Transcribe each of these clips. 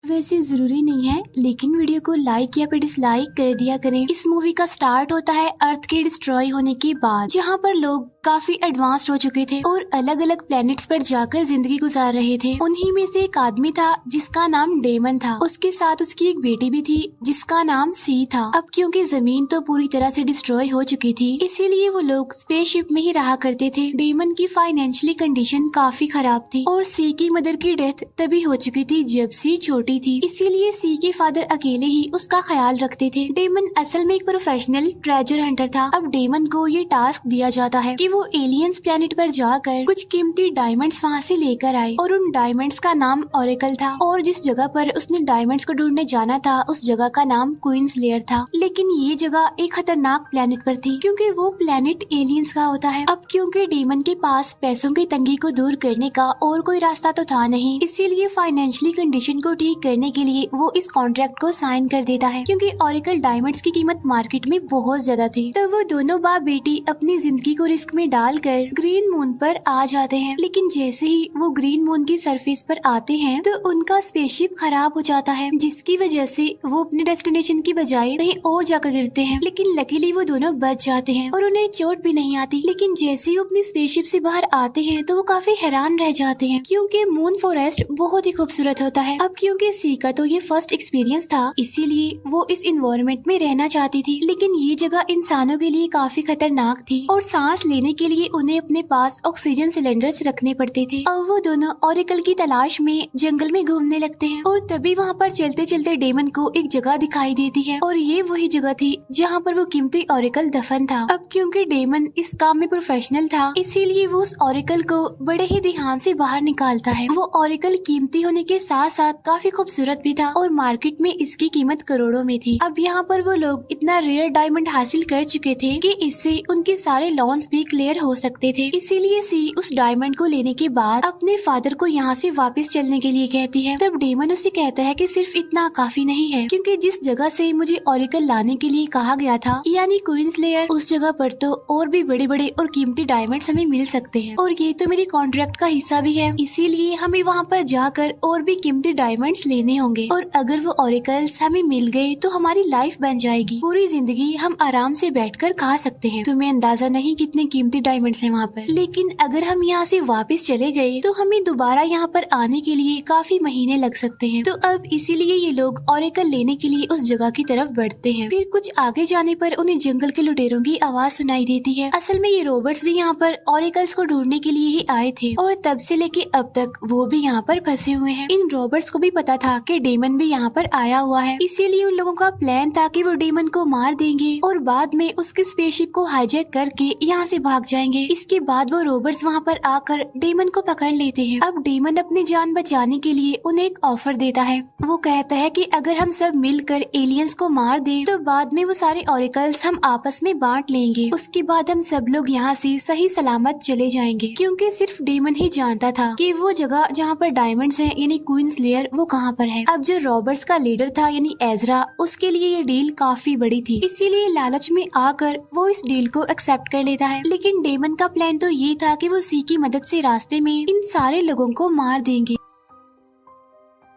वैसे जरूरी नहीं है, लेकिन वीडियो को लाइक या फिर डिसलाइक कर दिया करें। इस मूवी का स्टार्ट होता है अर्थ के डिस्ट्रॉय होने के बाद, जहाँ पर लोग काफी एडवांस्ड हो चुके थे और अलग अलग प्लेनेट्स पर जाकर जिंदगी गुजार रहे थे। उन्हीं में से एक आदमी था जिसका नाम डेमन था। उसके साथ उसकी एक बेटी भी थी जिसका नाम सी था। अब क्योंकि जमीन तो पूरी तरह से डिस्ट्रॉय हो चुकी थी, इसीलिए वो लोग स्पेसशिप में ही रहा करते थे। डेमन की फाइनेंशियली कंडीशन काफी खराब थी और सी की मदर की डेथ तभी हो चुकी थी जब सी छोटी थी, इसीलिए सी के फादर अकेले ही उसका ख्याल रखते थे। डेमन असल में एक प्रोफेशनल ट्रेजर हंटर था। अब डेमन को ये टास्क दिया जाता है कि वो एलियंस प्लेनेट पर जाकर कुछ कीमती डायमंड्स वहाँ से लेकर आए, और उन डायमंड्स का नाम ऑरेकल था। और जिस जगह पर उसने डायमंड्स को ढूंढने जाना था उस जगह का नाम क्वींस लेयर था। लेकिन ये जगह एक खतरनाक प्लेनेट पर थी क्योंकि वो प्लेनेट एलियंस का होता है। अब क्योंकि डेमन के पास पैसों की तंगी को दूर करने का और कोई रास्ता तो था नहीं, इसीलिए फाइनेंशियली कंडीशन को ठीक करने के लिए वो इस कॉन्ट्रैक्ट को साइन कर देता है। क्योंकि ऑरेकल डायमंड्स की कीमत मार्केट में बहुत ज्यादा थी, तो वो दोनों बाप बेटी अपनी जिंदगी को रिस्क में डालकर ग्रीन मून पर आ जाते हैं। लेकिन जैसे ही वो ग्रीन मून की सरफेस पर आते हैं तो उनका स्पेसशिप खराब हो जाता है, जिसकी वजह से वो अपने डेस्टिनेशन की बजाय कहीं और जाकर गिरते हैं। लेकिन लकीली वो दोनों बच जाते हैं और उन्हें चोट भी नहीं आती। लेकिन जैसे ही वो अपनी स्पेसशिप से बाहर आते हैं तो वो काफी हैरान रह जाते हैं क्योंकि मून फॉरेस्ट बहुत ही खूबसूरत होता है। अब क्योंकि सी का तो ये फर्स्ट एक्सपीरियंस था, इसीलिए वो इस इन्वायरमेंट में रहना चाहती थी। लेकिन ये जगह इंसानों के लिए काफी खतरनाक थी और सांस लेने के लिए उन्हें अपने पास ऑक्सीजन सिलेंडर्स रखने पड़ते थे। अब वो दोनों ऑरेकल की तलाश में जंगल में घूमने लगते हैं और तभी वहाँ पर चलते चलते डेमन को एक जगह दिखाई देती है, और ये वही जगह थी जहाँ पर वो कीमती ऑरेकल दफन था। अब क्योंकि डेमन इस काम में प्रोफेशनल था, इसीलिए वो उस ऑरेकल को बड़े ही ध्यान से बाहर निकालता है। वो ऑरेकल कीमती होने के साथ साथ काफी खूबसूरत भी था और मार्केट में इसकी कीमत करोड़ों में थी। अब यहाँ पर वो लोग इतना रेयर डायमंड हासिल कर चुके थे कि इससे उनके सारे लॉन्स भी क्लियर हो सकते थे। इसीलिए सी उस डायमंड को लेने के बाद अपने फादर को यहाँ से वापस चलने के लिए कहती है। तब डेमन उसे कहता है कि सिर्फ इतना काफी नहीं है, क्योंकि जिस जगह से मुझे ऑरेकल लाने के लिए कहा गया था यानी क्वींस लेयर, उस जगह पर तो और भी बड़े बड़े और कीमती डायमंड्स हमें मिल सकते हैं और ये तो मेरे कॉन्ट्रैक्ट का हिस्सा भी है, इसीलिए हमें वहाँ पर जाकर और भी कीमती डायमंड्स लेने होंगे। और अगर वो ऑरेकल्स हमें मिल गए तो हमारी लाइफ बन जाएगी, पूरी जिंदगी हम आराम से बैठकर खा सकते हैं। तुम्हें अंदाजा नहीं कितने कीमती डायमंड्स हैं वहाँ पर। लेकिन अगर हम यहाँ से वापस चले गए तो हमें दोबारा यहाँ पर आने के लिए काफी महीने लग सकते हैं। तो अब इसीलिए ये लोग ऑरेकल लेने के लिए उस जगह की तरफ बढ़ते हैं। फिर कुछ आगे जाने पर उन्हें जंगल के लुटेरों की आवाज सुनाई देती है। असल में ये रोबर्ट्स भी यहाँ पर ऑरेकल्स को ढूंढने के लिए ही आए थे और तब से लेके अब तक वो भी यहाँ पर फंसे हुए हैं। इन रोबर्ट्स को भी पता था कि डेमन भी यहाँ पर आया हुआ है, इसीलिए उन लोगों का प्लान था कि वो डेमन को मार देंगे और बाद में उसके स्पेसशिप को हाईजैक करके यहाँ से भाग जाएंगे। इसके बाद वो रोबर्ट्स वहाँ पर आकर डेमन को पकड़ लेते हैं। अब डेमन अपनी जान बचाने के लिए उन्हें एक ऑफर देता है। वो कहता है कि अगर हम सब मिलकर एलियंस को मार दें तो बाद में वो सारे ऑरेकल्स हम आपस में बांट लेंगे। उसके बाद हम सब लोग यहाँ से सही सलामत चले जाएंगे, क्योंकि सिर्फ डेमन ही जानता था कि वो जगह जहाँ पर डायमंड्स हैं यानी क्वींस लेयर वो कहाँ पर है। अब जो रॉबर्ट्स का लीडर था यानी एजरा, उसके लिए ये डील काफी बड़ी थी, इसीलिए लालच में आकर वो इस डील को एक्सेप्ट कर लेता है। लेकिन डेमन का प्लान तो ये था कि वो सी की मदद से रास्ते में इन सारे लोगों को मार देंगे।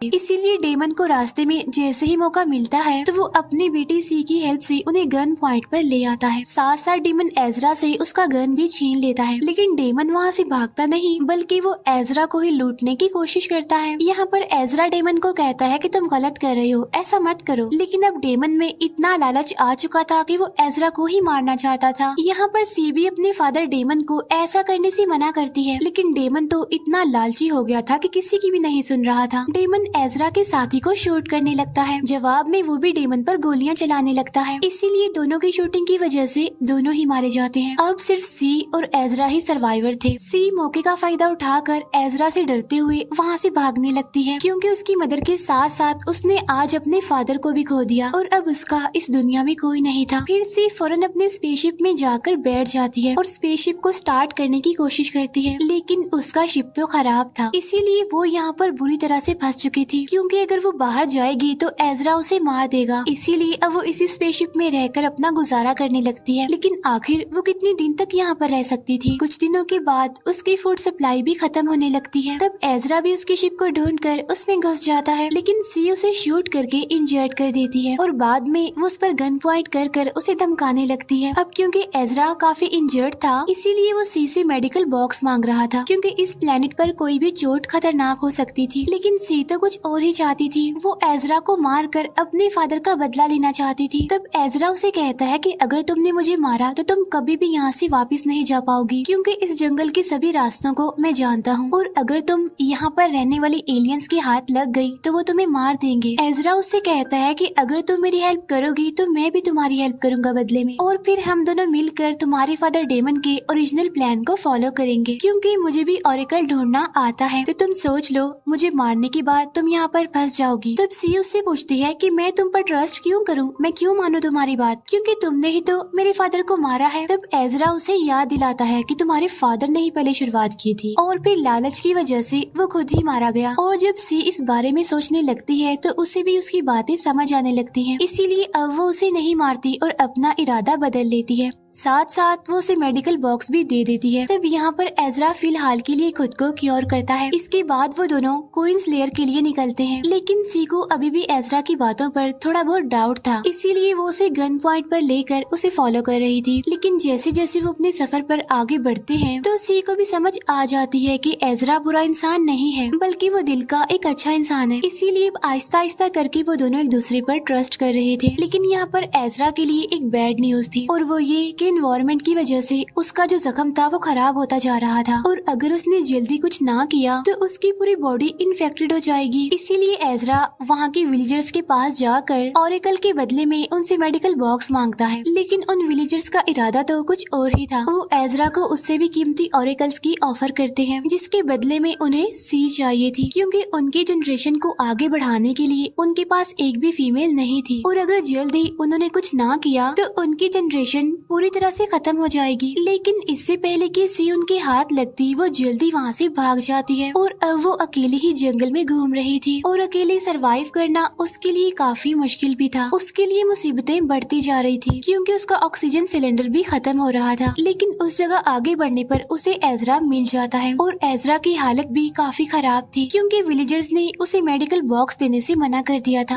इसीलिए डेमन को रास्ते में जैसे ही मौका मिलता है तो वो अपनी बेटी सी की हेल्प से उन्हें गन पॉइंट पर ले आता है। साथ साथ डेमन एजरा से उसका गन भी छीन लेता है। लेकिन डेमन वहाँ से भागता नहीं, बल्कि वो एजरा को ही लूटने की कोशिश करता है। यहाँ पर एजरा डेमन को कहता है कि तुम गलत कर रहे हो, ऐसा मत करो। लेकिन अब डेमन में इतना लालच आ चुका था कि वो एजरा को ही मारना चाहता था। यहाँ पर सी भी अपने फादर डेमन को ऐसा करने से मना करती है, लेकिन डेमन तो इतना लालची हो गया था कि किसी की भी नहीं सुन रहा था। डेमन एजरा के साथी को शूट करने लगता है। जवाब में वो भी डेमन पर गोलियां चलाने लगता है। इसीलिए दोनों की शूटिंग की वजह से दोनों ही मारे जाते हैं। अब सिर्फ सी और एजरा ही सर्वाइवर थे। सी मौके का फायदा उठाकर एजरा से डरते हुए वहाँ से भागने लगती है, क्योंकि उसकी मदर के साथ साथ उसने आज अपने फादर को भी खो दिया और अब उसका इस दुनिया में कोई नहीं था। फिर सी फौरन अपने स्पेसशिप में जाकर बैठ जाती है और स्पेसशिप को स्टार्ट करने की कोशिश करती है, लेकिन उसका शिप तो खराब था, इसीलिए वो यहाँ पर बुरी तरह से फंस चुके चुकी थी, क्योंकि अगर वो बाहर जाएगी तो एजरा उसे मार देगा। इसीलिए अब वो इसी स्पेसशिप में रहकर अपना गुजारा करने लगती है। लेकिन आखिर वो कितने दिन तक यहाँ पर रह सकती थी। कुछ दिनों के बाद उसकी फूड सप्लाई भी खत्म होने लगती है। तब एजरा भी उसकी शिप को ढूंढकर उसमें घुस जाता है, लेकिन सी उसे शूट करके इंजर्ड कर देती है और बाद में वो उस पर गन पॉइंट कर उसे धमकाने लगती है। अब क्योंकि एजरा काफी इंजर्ड था, इसीलिए वो सी से मेडिकल बॉक्स मांग रहा था, क्योंकि इस प्लेनेट पर कोई भी चोट खतरनाक हो सकती थी। लेकिन सी तो कुछ और ही चाहती थी, वो एजरा को मारकर अपने फादर का बदला लेना चाहती थी। तब एजरा उसे कहता है कि अगर तुमने मुझे मारा तो तुम कभी भी यहाँ से वापस नहीं जा पाओगी, क्योंकि इस जंगल के सभी रास्तों को मैं जानता हूँ, और अगर तुम यहाँ पर रहने वाले एलियंस के हाथ लग गई तो वो तुम्हें मार देंगे। एजरा उससे कहता है कि अगर तुम मेरी हेल्प करोगी तो मैं भी तुम्हारी हेल्प करूंगा बदले में, और फिर हम दोनों मिलकर तुम्हारे फादर डेमन के ओरिजिनल प्लान को फॉलो करेंगे, क्योंकि मुझे भी ऑरेकल ढूंढना आता है। तो तुम सोच लो, मुझे मारने के बाद तुम यहाँ पर फंस जाओगी। तब सी उससे पूछती है कि मैं तुम पर ट्रस्ट क्यों करूँ, मैं क्यों मानूं तुम्हारी बात, क्योंकि तुमने ही तो मेरे फादर को मारा है। तब एजरा उसे याद दिलाता है कि तुम्हारे फादर ने ही पहले शुरुआत की थी और फिर लालच की वजह से वो खुद ही मारा गया। और जब सी इस बारे में सोचने लगती है तो उसे भी उसकी बातें समझ आने लगती हैं, इसीलिए अब वो उसे नहीं मारती और अपना इरादा बदल लेती है। साथ साथ वो उसे मेडिकल बॉक्स भी दे देती है। तब यहाँ पर एजरा फिलहाल के लिए खुद को क्योर करता है। इसके बाद वो दोनों क्वींस लेयर के लिए निकलते हैं, लेकिन सी को अभी भी एजरा की बातों पर थोड़ा बहुत डाउट था, इसीलिए वो उसे गन पॉइंट पर लेकर उसे फॉलो कर रही थी। लेकिन जैसे जैसे वो अपने सफर पर आगे बढ़ते हैं तो सी को भी समझ आ जाती है कि एजरा बुरा इंसान नहीं है, बल्कि वो दिल का एक अच्छा इंसान है। इसीलिए आहिस्ता आहिस्ता करके वो दोनों एक दूसरे पर ट्रस्ट कर रहे थे। लेकिन यहाँ पर एजरा के लिए एक बैड न्यूज थी, और वो ये कि एनवायरनमेंट की वजह से उसका जो जख्म था वो खराब होता जा रहा था, और अगर उसने जल्दी कुछ ना किया तो उसकी पूरी बॉडी इन्फेक्टेड हो जाएगी। इसीलिए एजरा वहाँ के विलेजर्स के पास जाकर ऑरेकल के बदले में उनसे मेडिकल बॉक्स मांगता है। लेकिन उन विलेजर्स का इरादा तो कुछ और ही था। वो एजरा को उससे भी कीमती ऑरेकल्स की ऑफर करते हैं, जिसके बदले में उन्हें सी चाहिए थी, क्योंकि उनकी जनरेशन को आगे बढ़ाने के लिए उनके पास एक भी फीमेल नहीं थी, और अगर जल्दी उन्होंने कुछ ना किया तो उनकी जनरेशन पूरी तरह से खत्म हो जाएगी। लेकिन इससे पहले कि सी उनके हाथ लगती, वो जल्दी वहाँ से भाग जाती है, और अब वो अकेले ही जंगल में घूम रही थी, और अकेले सरवाइव करना उसके लिए काफी मुश्किल भी था। उसके लिए मुसीबतें बढ़ती जा रही थी, क्योंकि उसका ऑक्सीजन सिलेंडर भी खत्म हो रहा था। लेकिन उस जगह आगे बढ़ने पर उसे एजरा मिल जाता है, और एजरा की हालत भी काफी खराब थी, क्योंकि विलेजर्स ने उसे मेडिकल बॉक्स देने से मना कर दिया था।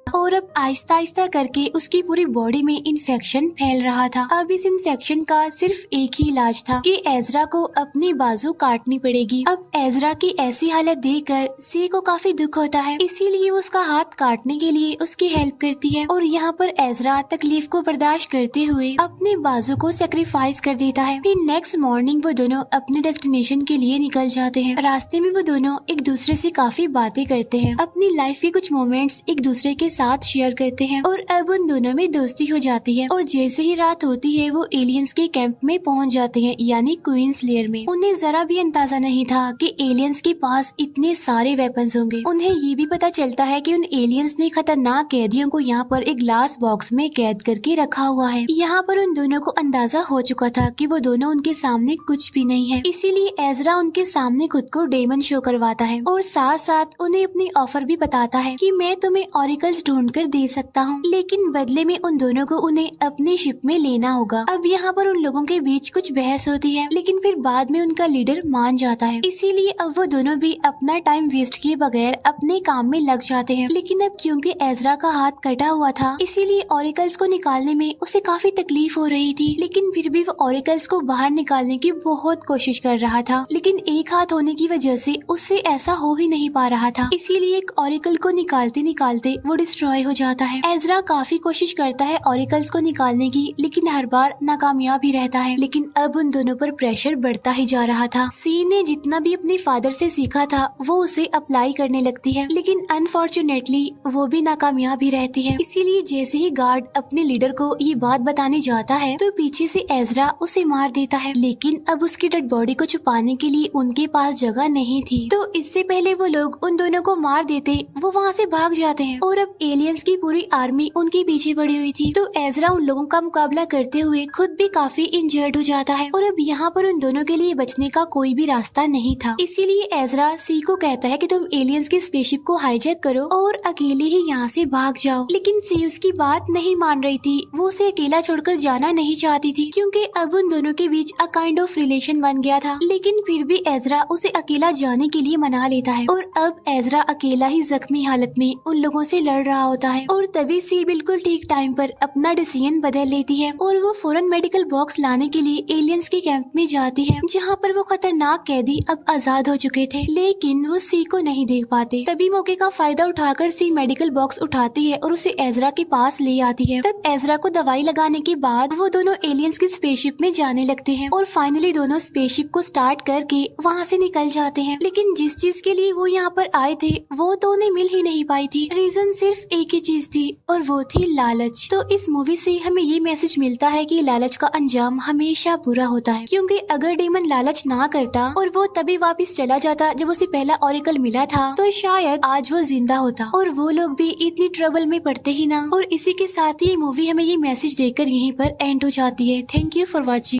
और अब आहिस्ता आहिस्ता करके उसकी पूरी बॉडी में इन्फेक्शन फैल रहा था। अब इस इन्फेक्शन का सिर्फ एक ही इलाज था कि एजरा को अपनी बाजू काटनी पड़ेगी। अब एजरा की ऐसी हालत देखकर सी को काफी दुख होता है, इसीलिए उसका हाथ काटने के लिए उसकी हेल्प करती है, और यहाँ पर एजरा तकलीफ को बर्दाश्त करते हुए अपने बाजू को सेक्रीफाइस कर देता है। फिर नेक्स्ट मॉर्निंग वो दोनों अपने डेस्टिनेशन के लिए निकल जाते हैं। रास्ते में वो दोनों एक दूसरे से काफी बातें करते हैं, अपनी लाइफ के कुछ मोमेंट्स एक दूसरे के साथ शेयर करते हैं, और अब उन दोनों में दोस्ती हो जाती है। और जैसे ही रात होती है वो एलियंस के कैंप में पहुंच जाते हैं, यानी क्वींस लेयर में। उन्हें जरा भी अंदाजा नहीं था कि एलियंस के पास इतने सारे वेपन्स होंगे। उन्हें ये भी पता चलता है कि उन एलियंस ने खतरनाक कैदियों को यहाँ पर एक ग्लास बॉक्स में कैद करके रखा हुआ है। यहाँ पर उन दोनों को अंदाजा हो चुका था कि वो दोनों उनके सामने कुछ भी नहीं है, इसीलिए एजरा उनके सामने खुद को डेमन शो करवाता है, और साथ साथ उन्हें अपनी ऑफर भी बताता है कि मैं तुम्हें ऑरिकल्स ढूंढ कर दे सकता हूँ, लेकिन बदले में उन दोनों को उन्हें अपनी शिप में लेना होगा। अब यहाँ पर उन लोगों के बीच कुछ बहस होती है, लेकिन फिर बाद में उनका लीडर मान जाता है, इसीलिए अब वो दोनों भी अपना टाइम वेस्ट किए बगैर अपने काम में लग जाते हैं। लेकिन अब क्योंकि एजरा का हाथ कटा हुआ था, इसीलिए ऑरिकल्स को निकालने में उसे काफी तकलीफ हो रही थी, लेकिन फिर भी वो ऑरिकल्स को बाहर निकालने की बहुत कोशिश कर रहा था। लेकिन एक हाथ होने की वजह से उससे ऐसा हो ही नहीं पा रहा था, इसीलिए एक ऑरिकल को निकालते निकालते वो डिस्ट्रॉय हो जाता है। एजरा काफी कोशिश करता है ऑरिकल्स को निकालने की, लेकिन हर बार नाकामयाब ही रहता है। लेकिन अब उन दोनों पर प्रेशर बढ़ता ही जा रहा था। सी ने जितना भी अपने फादर से सीखा था वो उसे अप्लाई करने लगती है, लेकिन अनफॉर्चुनेटली वो भी नाकामयाब ही रहती है। इसीलिए जैसे ही गार्ड अपने लीडर को ये बात बताने जाता है तो पीछे से एजरा उसे मार देता है, लेकिन अब उसकी डेड बॉडी को छुपाने के लिए उनके पास जगह नहीं थी। तो इससे पहले वो लोग उन दोनों को मार देते, वो वहाँ से भाग जाते हैं, और अब एलियन एलियंस की पूरी आर्मी उनके पीछे पड़ी हुई थी। तो एजरा उन लोगों का मुकाबला करते हुए खुद भी काफी इंजर्ड हो जाता है और अब यहाँ पर उन दोनों के लिए बचने का कोई भी रास्ता नहीं था। इसीलिए एजरा सी को कहता है कि तुम एलियंस की स्पेसशिप को हाईजैक करो और अकेले ही यहाँ से भाग जाओ। लेकिन सी उसकी बात नहीं मान रही थी, वो उसे अकेला छोड़कर जाना नहीं चाहती थी क्योंकि अब उन दोनों के बीच अ काइंड ऑफ रिलेशन बन गया था। लेकिन फिर भी एजरा उसे अकेला जाने के लिए मना लेता है और अब एजरा अकेला ही जख्मी हालत में उन लोगों से लड़ रहा होता है और तभी सी बिल्कुल ठीक टाइम पर अपना डिसीजन बदल लेती है और वो फौरन मेडिकल बॉक्स लाने के लिए एलियंस के कैंप में जाती है जहाँ पर वो खतरनाक कैदी अब आजाद हो चुके थे। लेकिन वो सी को नहीं देख पाते। तभी मौके का फायदा उठाकर सी मेडिकल बॉक्स उठाती है और उसे एजरा के पास ले आती है। तब एजरा को दवाई लगाने के बाद वो दोनों एलियंस की स्पेसशिप में जाने लगते हैं और फाइनली दोनों स्पेसशिप को स्टार्ट करके वहाँ से निकल जाते हैं। लेकिन जिस चीज के लिए वो यहाँ पर आए थे वो तो उन्हें मिल ही नहीं पाई थी। रीजन सिर्फ एक ही चीज थी और वो थी लालच। तो इस मूवी से हमें ये मैसेज मिलता है कि लालच का अंजाम हमेशा बुरा होता है, क्योंकि अगर डेमन लालच ना करता और वो तभी वापस चला जाता जब उसे पहला ऑरिकल मिला था तो शायद आज वो जिंदा होता और वो लोग भी इतनी ट्रबल में पड़ते ही ना। और इसी के साथ ही मूवी हमें ये मैसेज देकर यहीं पर एंड हो जाती है। Thank you for watching.